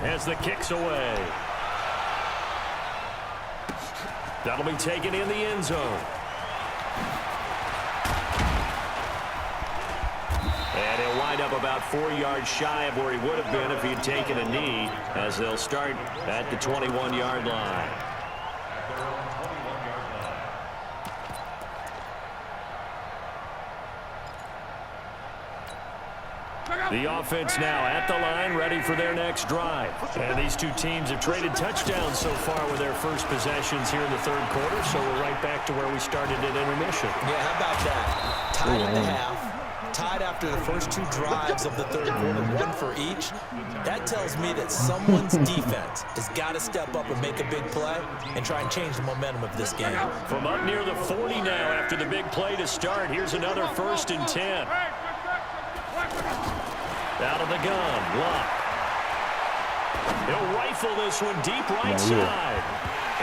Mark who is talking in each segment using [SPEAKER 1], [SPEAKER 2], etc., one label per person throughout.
[SPEAKER 1] as the kick's away. That'll be taken in the end zone. And he'll wind up about 4 yards shy of where he would have been if he had taken a knee, as they'll start at the 21-yard line. The offense now at the line, ready for their next drive. And these two teams have traded touchdowns so far with their first possessions here in the third quarter, so we're right back to where we started at intermission.
[SPEAKER 2] Yeah, how about that? Tied at the half, tied after the first 2 drives of the third quarter, 1 for each. That tells me that someone's defense has got to step up and make a big play and try and change the momentum of this game.
[SPEAKER 1] From up near the 40 now after the big play to start, here's another 1st and 10. Out of the gun, Luck. He'll rifle this one deep right side.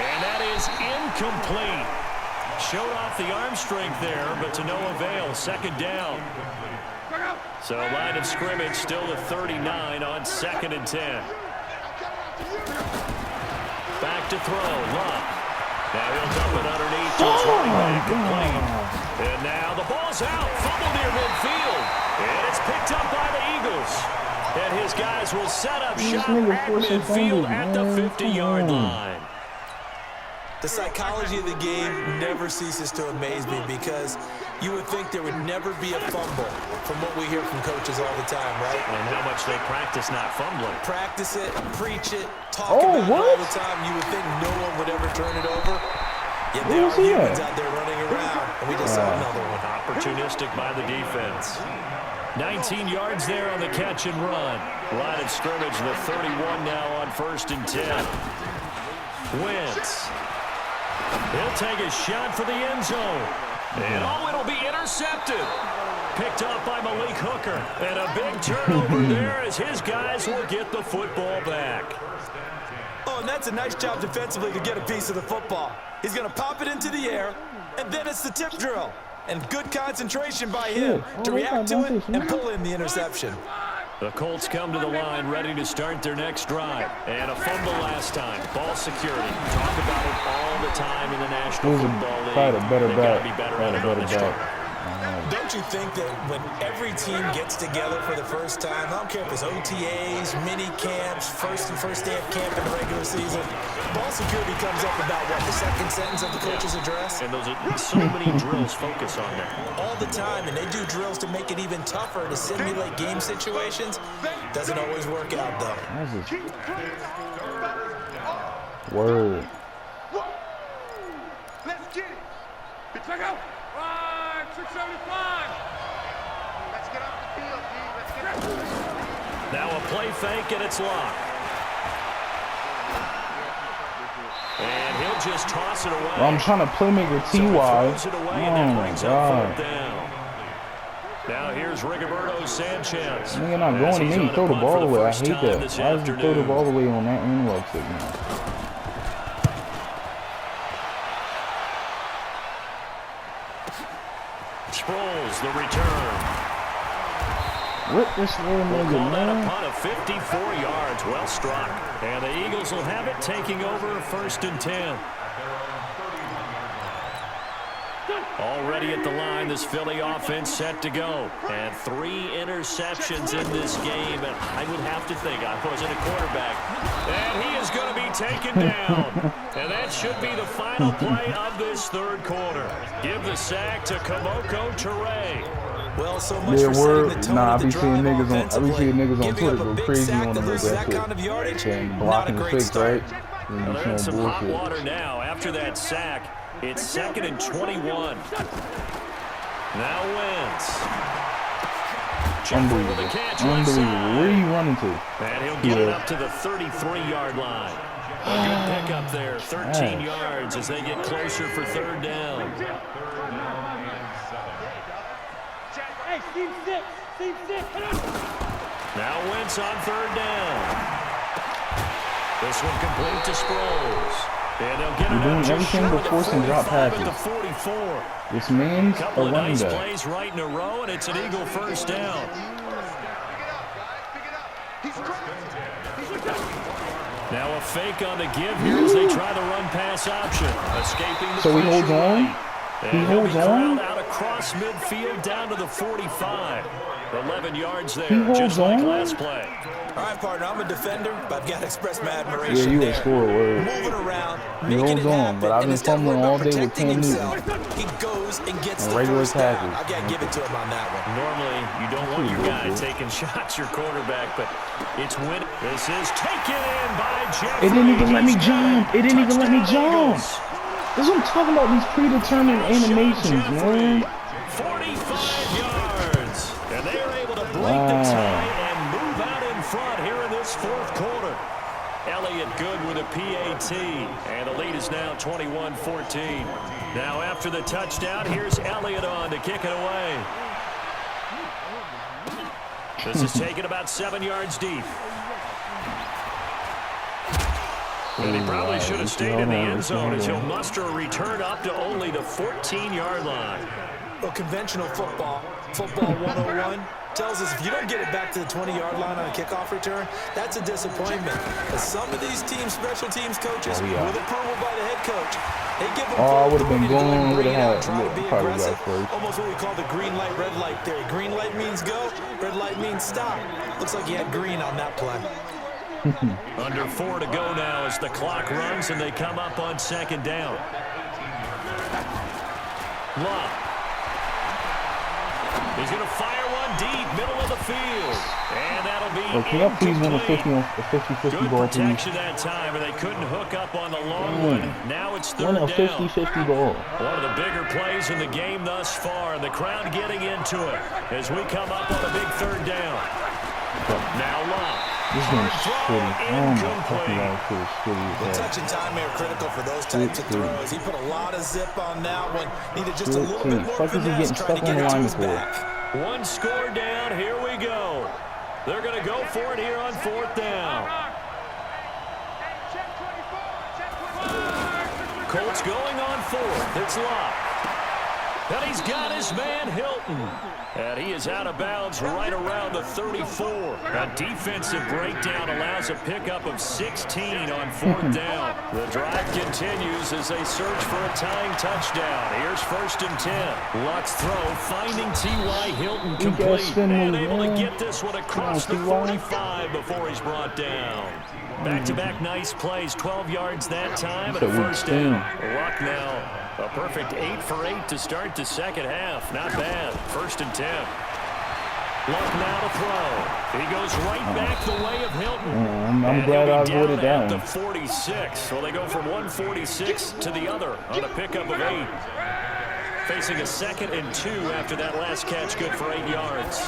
[SPEAKER 1] And that is incomplete. Showed off the arm strength there, but to no avail. 2nd down. So line of scrimmage still to 39 on 2nd and 10. Back to throw, Luck. Now he'll dump it underneath to his running back, complete. And now the ball's out. Fumble near midfield. And it's picked up by the Eagles. And his guys will set up shop at midfield at the 50-yard line.
[SPEAKER 2] The psychology of the game never ceases to amaze me, because you would think there would never be a fumble from what we hear from coaches all the time, right?
[SPEAKER 1] And how much they practice not fumbling.
[SPEAKER 2] Practice it, preach it, talk about it all the time. You would think no one would ever turn it over. Yet there are humans out there running around, and we just saw another one.
[SPEAKER 1] Opportunistic by the defense. 19 yards there on the catch and run. Line of scrimmage, the 31 now on 1st and 10. Wentz. He'll take a shot for the end zone. And it'll be intercepted. Picked up by Malik Hooker. And a big turnover there as his guys will get the football back.
[SPEAKER 2] Oh, and that's a nice job defensively to get a piece of the football. He's going to pop it into the air, and then it's the tip drill. And good concentration by him to react to it and pull in the interception.
[SPEAKER 1] The Colts come to the line ready to start their next drive. And a fumble last time. Ball security. Talk about it all the time in the National Football League.
[SPEAKER 3] They've
[SPEAKER 1] got to be better at it on this trip.
[SPEAKER 2] Don't you think that when every team gets together for the first time, I don't care if it's OTAs, mini camps, first day of camp in the regular season, ball security comes up about, what, the 2nd sentence of the coach's address?
[SPEAKER 1] And those are so many drills focus on that.
[SPEAKER 2] All the time, and they do drills to make it even tougher to simulate game situations. Doesn't always work out, though.
[SPEAKER 3] Word.
[SPEAKER 4] Let's get it. Check out. 675. Let's get off the field, G. Let's get off the field.
[SPEAKER 1] Now a play fake, and it's locked. And he'll just toss it away.
[SPEAKER 3] Well, I'm trying to playmaker T.Y.
[SPEAKER 1] So oh, my God. Now here's Rigoberto Sanchez.
[SPEAKER 3] Nigga not going to me. Throw the ball away. I hate that. Why does he throw the ball away on that analog signal?
[SPEAKER 1] Sproles, the return.
[SPEAKER 3] Rip this little nigga, man.
[SPEAKER 1] A punt of 54 yards, well struck. And the Eagles will have it, taking over 1st and 10. Already at the line, this Philly offense set to go. And 3 interceptions in this game. And I would have to think, I wasn't a quarterback, and he is going to be taken down. And that should be the final play of this third quarter. Give the sack to Kamoko Toure.
[SPEAKER 2] Well, so much for setting the tone of the drive offensively.
[SPEAKER 3] I be seeing niggas on Twitter go crazy on them with
[SPEAKER 2] that
[SPEAKER 3] that
[SPEAKER 2] kind of yardage,
[SPEAKER 3] shit. Blocking the fake, right?
[SPEAKER 1] Well, they're in some hot water now after that sack. It's 2nd and 21. Now Wentz.
[SPEAKER 3] Unbelievable.
[SPEAKER 1] The catch
[SPEAKER 3] Unbelievable. Where are you running to?
[SPEAKER 1] And he'll get it up to the 33-yard line. A good pickup there. 13 yards as they get closer for 3rd down.
[SPEAKER 5] Hey, Steve 6. Steve 6.
[SPEAKER 1] Now Wentz on 3rd down. This one complete to Sproles. And they'll get
[SPEAKER 3] You're doing everything but forcing drop passes. This man's a running back.
[SPEAKER 1] Plays right in a row, and it's an Eagle 1st down.
[SPEAKER 4] Pick it up, guys. Pick it up. He's trying.
[SPEAKER 1] Now a fake on the give here as they try the run-pass option. Escaping the
[SPEAKER 3] So he holds
[SPEAKER 1] pressure
[SPEAKER 3] on?
[SPEAKER 1] right.
[SPEAKER 3] He
[SPEAKER 1] And
[SPEAKER 3] holds
[SPEAKER 1] he'll be
[SPEAKER 3] on?
[SPEAKER 1] corralled out across midfield down to the 45. 11 yards there,
[SPEAKER 3] He holds
[SPEAKER 1] just like
[SPEAKER 3] on?
[SPEAKER 1] last play.
[SPEAKER 2] All right, partner, I'm a defender, but I've got to express my admiration
[SPEAKER 3] Yeah, you would
[SPEAKER 2] there.
[SPEAKER 3] score a word.
[SPEAKER 2] Moving around,
[SPEAKER 3] He
[SPEAKER 2] making
[SPEAKER 3] holds
[SPEAKER 2] it
[SPEAKER 3] on,
[SPEAKER 2] happen,
[SPEAKER 3] but I've
[SPEAKER 2] and
[SPEAKER 3] been
[SPEAKER 2] instead of
[SPEAKER 3] fumbling
[SPEAKER 2] worrying
[SPEAKER 3] all
[SPEAKER 2] about
[SPEAKER 3] day with
[SPEAKER 2] protecting
[SPEAKER 3] Cam
[SPEAKER 2] himself, he goes and gets the
[SPEAKER 3] regular
[SPEAKER 2] first down.
[SPEAKER 3] tackles.
[SPEAKER 2] I got to give it to him on that one.
[SPEAKER 1] Normally, you don't want your guy taking shots, your quarterback, but it's winning. This is taken in by Jeffrey.
[SPEAKER 3] It didn't even let me
[SPEAKER 1] He's got
[SPEAKER 3] jump. It didn't even let me
[SPEAKER 1] Touchdown,
[SPEAKER 3] jump.
[SPEAKER 1] Eagles.
[SPEAKER 3] That's what I'm talking about, these predetermined animations, man.
[SPEAKER 1] 45 yards. And they are able to break the tie and move out in front here in this fourth quarter. Elliott good with a PAT. And the lead is now 21-14. Now after the touchdown, here's Elliott on to kick it away. This is taken about 7 yards deep. And he probably should have stayed in the end zone as he'll muster a return up to only the 14-yard line.
[SPEAKER 2] Well, conventional football 101, tells us if you don't get it back to the 20-yard line on a kickoff return, that's a disappointment. But some of these teams, special teams coaches, with approval by the head coach, they give them
[SPEAKER 3] I would have been going with
[SPEAKER 2] out,
[SPEAKER 3] a
[SPEAKER 2] try to be
[SPEAKER 3] probably
[SPEAKER 2] aggressive.
[SPEAKER 3] got first.
[SPEAKER 2] Almost what we call the green light, red light theory. Green light means go, red light means stop. Looks like he had green on that play.
[SPEAKER 1] Under 4 to go now as the clock runs and they come up on second down. Love. He's going to fire one deep, middle of the field. And that'll be
[SPEAKER 3] Can y'all please win a 50-50
[SPEAKER 1] Good
[SPEAKER 3] ball, please?
[SPEAKER 1] protection that time, and they couldn't hook up on the long one. Now it's third
[SPEAKER 3] Win a
[SPEAKER 1] down.
[SPEAKER 3] 50-50 ball.
[SPEAKER 1] One of the bigger plays in the game thus far, and the crowd getting into it as we come up on a big third down. Now Love.
[SPEAKER 3] This game's shitty. Oh my fucking God, this is shitty.
[SPEAKER 2] The touch and time are critical for those types of throws. He put a lot of zip on that one. Needed just a little bit more finesse trying to get it to his back.
[SPEAKER 1] One score down. Here we go. They're going to go for it here on fourth down. Colts going on fourth. It's Locke. And he's got his man Hilton. And he is out of bounds right around the 34. A defensive breakdown allows a pickup of 16 on fourth down. The drive continues as they search for a tying touchdown. Here's 1st and 10. Luck's throw finding T.Y. Hilton complete. And able to get this one across the 45 before he's brought down. Back-to-back nice plays, 12 yards that time, and a first down. Luck now a perfect 8 for 8 to start the second half. Not bad. 1st and 10. Luck now to throw. He goes right back the way of Hilton.
[SPEAKER 3] I'm glad I avoided that
[SPEAKER 1] one.
[SPEAKER 3] one.
[SPEAKER 1] The 46. So they go from 146 to the other on a pickup of 8. Facing a 2nd and 2 after that last catch, good for 8 yards.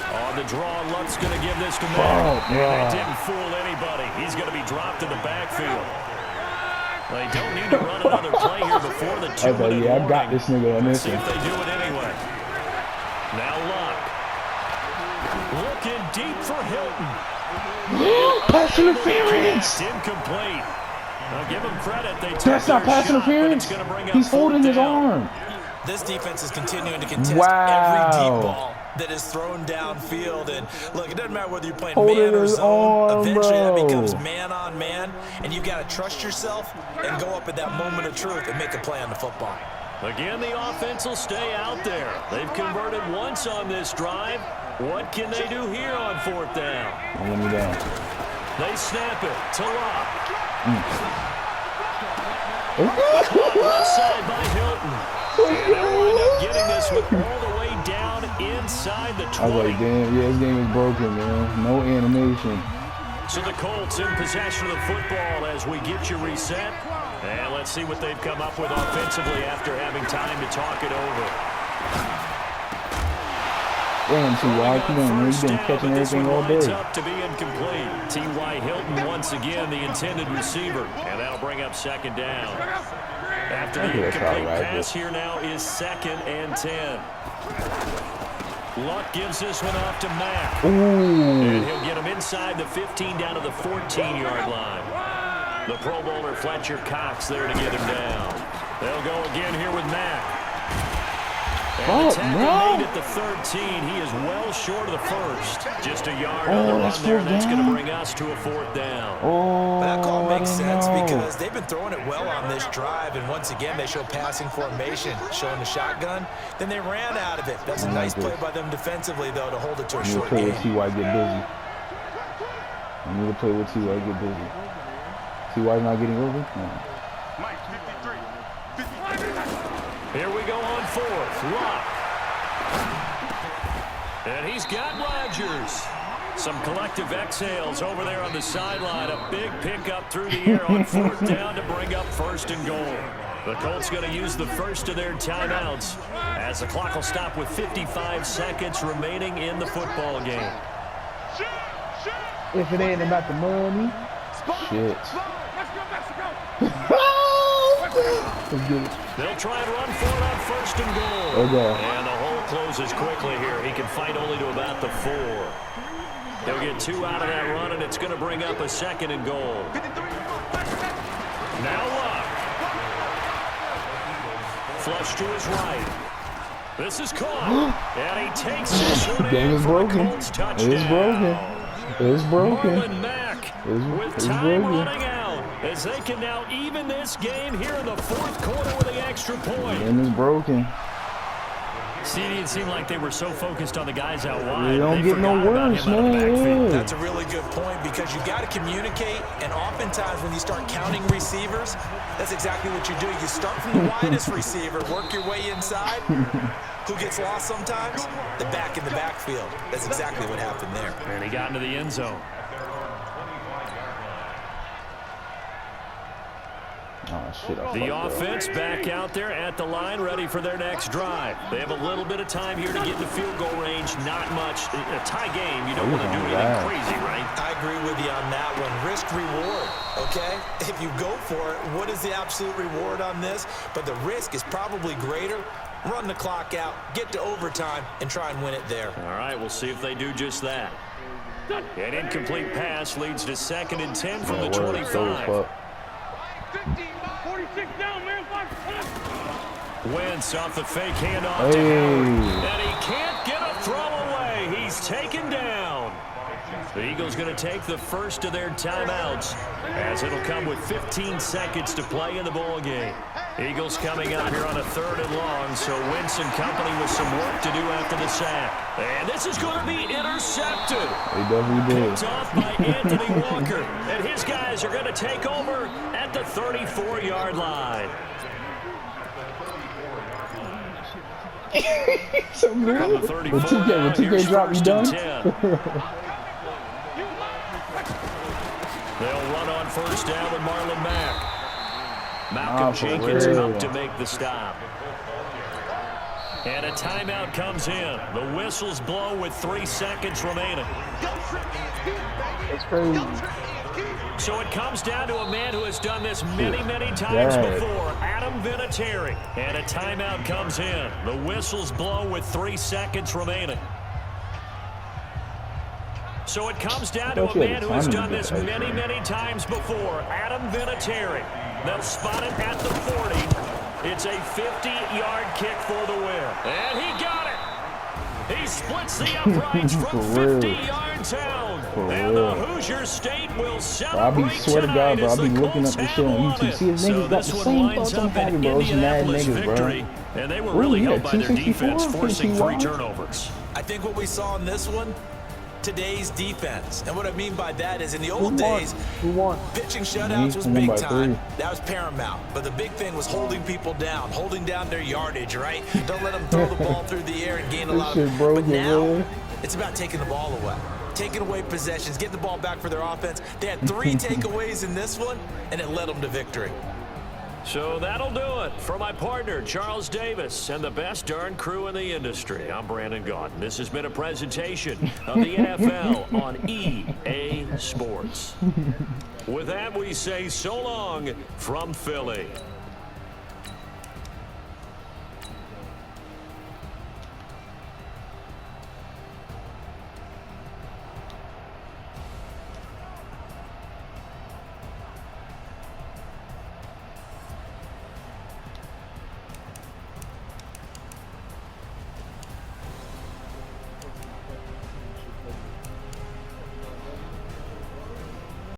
[SPEAKER 1] On the draw, Luck's going to give this to Mack. That didn't fool anybody. He's going to be dropped in the backfield. They don't need to run another play here before the 2-minute
[SPEAKER 3] I got this nigga on this
[SPEAKER 1] See if they do it anyway. Now Luck. Looking deep for Hilton.
[SPEAKER 3] Pass interference!
[SPEAKER 1] Incomplete. I'll give him credit.
[SPEAKER 3] That's not pass interference. He's holding his arm.
[SPEAKER 2] This defense is continuing to contest every deep ball that is thrown downfield. And look, it doesn't matter whether you're playing man or zone. Eventually that becomes man on man, and you've got to trust yourself and go up at that moment of truth and make a play on the football.
[SPEAKER 1] Again, the offense will stay out there. They've converted once on this drive. What can they do here on 4th down?
[SPEAKER 3] Don't let me down.
[SPEAKER 1] They snap it to Locke.
[SPEAKER 3] Caught
[SPEAKER 1] left side by Hilton. And they'll wind up getting this one all the way down inside the 20.
[SPEAKER 3] I was like, damn, yeah, this game is broken, man. No animation.
[SPEAKER 1] So the Colts in possession of the football as we get you reset. And let's see what they've come up with offensively after having time to talk it over.
[SPEAKER 3] Damn, T.Y., come on, man. You've been catching everything all day.
[SPEAKER 1] Up to be incomplete. T.Y. Hilton once again the intended receiver. And that'll bring up 2nd down. After the incomplete pass here now is 2nd and 10. Luck gives this one off to Mack. And he'll get him inside the 15 down to the 14-yard line. The Pro Bowler Fletcher Cox there to get him down. They'll go again here with Mack.
[SPEAKER 3] fuck, bro?
[SPEAKER 1] Made at the 13. He is well short of the first. Just a yard on the run there. That's going to bring us to a 4th down.
[SPEAKER 3] Oh,
[SPEAKER 2] That call makes sense because they've been throwing it well on this drive, and once again they show passing formation, showing the shotgun. Then they ran out of it. That's a nice play by them defensively, though, to hold it to a short game.
[SPEAKER 3] T.Y. get busy. I need to play with T.Y. get busy. T.Y. not getting over? No.
[SPEAKER 4] Mike, 53.
[SPEAKER 1] Here we go on 4th. Lock. And he's got Rodgers. Some collective exhales over there on the sideline. A big pickup through the air on 4th down to bring up 1st and goal. The Colts going to use the first of their timeouts as the clock will stop with 55 seconds remaining in the football game.
[SPEAKER 3] If it ain't about the money, shit.
[SPEAKER 4] Let's go, Mexico.
[SPEAKER 1] They'll try and run for it on 1st and goal.
[SPEAKER 3] Okay.
[SPEAKER 1] And the hole closes quickly here. He can fight only to about the 4. He'll get 2 out of that run, and it's going to bring up a 2nd and goal. Now Luck. Flush to his right. This is caught. And he takes this one
[SPEAKER 3] Game
[SPEAKER 1] in
[SPEAKER 3] is
[SPEAKER 1] for a
[SPEAKER 3] broken.
[SPEAKER 1] Colts touchdown.
[SPEAKER 3] It's broken. It's broken.
[SPEAKER 1] Marlon Mack with
[SPEAKER 3] It's
[SPEAKER 1] time
[SPEAKER 3] broken.
[SPEAKER 1] running out as they can now even this game here in the 4th quarter with the extra point.
[SPEAKER 3] Game is broken.
[SPEAKER 1] CD, it seemed like they were so focused on the guys out wide.
[SPEAKER 3] They don't get no
[SPEAKER 1] forgot about
[SPEAKER 3] worse,
[SPEAKER 1] him out of the
[SPEAKER 3] man.
[SPEAKER 1] backfield.
[SPEAKER 3] Yeah.
[SPEAKER 2] That's a really good point because you got to communicate, and oftentimes when you start counting receivers, that's exactly what you do. You start from the widest receiver, work your way inside. Who gets lost sometimes? The back in the backfield. That's exactly what happened there.
[SPEAKER 1] And he got into the end zone.
[SPEAKER 3] Oh, shit,
[SPEAKER 1] The offense back out there at the line, ready for their next drive. They have a little bit of time here to get in the field goal range. Not much. A tie game, you don't want to do anything crazy, right?
[SPEAKER 2] I agree with you on that one. Risk reward, okay? If you go for it, what is the absolute reward on this? But the risk is probably greater. Run the clock out, get to overtime, and try and win it there.
[SPEAKER 1] All right, we'll see if they do just that. An incomplete pass leads to 2nd and 10 from the 25.
[SPEAKER 5] 46 down, man.
[SPEAKER 1] Wentz off the fake handoff to Howard, and he can't get a throw away. He's taken down. The Eagles going to take the first of their timeouts as it'll come with 15 seconds to play in the ball game. Eagles coming out here on a 3rd and long, so Wentz and company with some work to do after the sack. And this is going to be intercepted.
[SPEAKER 3] They definitely did.
[SPEAKER 1] Picked off by Anthony Walker, and his guys are going to take over at the 34-yard line.
[SPEAKER 3] Something
[SPEAKER 1] From the 34 now,
[SPEAKER 3] when 2K
[SPEAKER 1] here's
[SPEAKER 3] drop, you
[SPEAKER 1] 1st
[SPEAKER 3] done?
[SPEAKER 1] and 10. They'll run on 1st down with Marlon Mack. Malcolm Jenkins up to make the stop. And a timeout comes in. The whistles blow with 3 seconds remaining.
[SPEAKER 3] That's crazy.
[SPEAKER 1] So it comes down to a man who has done this many, many times before, Adam Vinatieri. And a timeout comes in. The whistles blow with 3 seconds remaining. So it comes down to a man who has done this many, many times before, Adam Vinatieri. They'll spot it at the 40. It's a 50-yard kick for the win. And he got it. He splits the uprights from 50 yards out. And the Hoosier State will celebrate
[SPEAKER 3] swear to God, bro,
[SPEAKER 1] tonight as
[SPEAKER 3] I be
[SPEAKER 1] the
[SPEAKER 3] looking
[SPEAKER 1] Colts
[SPEAKER 3] up this
[SPEAKER 1] have
[SPEAKER 3] shit on
[SPEAKER 1] won
[SPEAKER 3] YouTube.
[SPEAKER 1] it.
[SPEAKER 3] See, his
[SPEAKER 1] So
[SPEAKER 3] niggas got
[SPEAKER 1] this
[SPEAKER 3] the
[SPEAKER 1] one
[SPEAKER 3] same
[SPEAKER 1] winds
[SPEAKER 3] thoughts
[SPEAKER 1] up
[SPEAKER 3] I'm
[SPEAKER 1] an
[SPEAKER 3] having, bro. It's mad
[SPEAKER 1] Indianapolis
[SPEAKER 3] niggas, bro.
[SPEAKER 1] victory. And they were really
[SPEAKER 3] yeah,
[SPEAKER 1] helped by their
[SPEAKER 3] 264,
[SPEAKER 1] defense, forcing 3
[SPEAKER 3] 15
[SPEAKER 1] turnovers.
[SPEAKER 2] I think what we saw in this one, today's defense. And what I mean by that is in the old days, pitching shutouts was big time. That was paramount. But the big thing was holding people down, holding down their yardage, right? Don't let them throw the ball through the air and gain a lot of. But now, it's about taking the ball away. Taking away possessions, getting the ball back for their offense. They had 3 takeaways in this one, and it led them to victory.
[SPEAKER 1] So that'll do it for my partner, Charles Davis, and the best darn crew in the industry. I'm Brandon Gaudin. This has been a presentation of the NFL on EA Sports. With that, we say so long from Philly.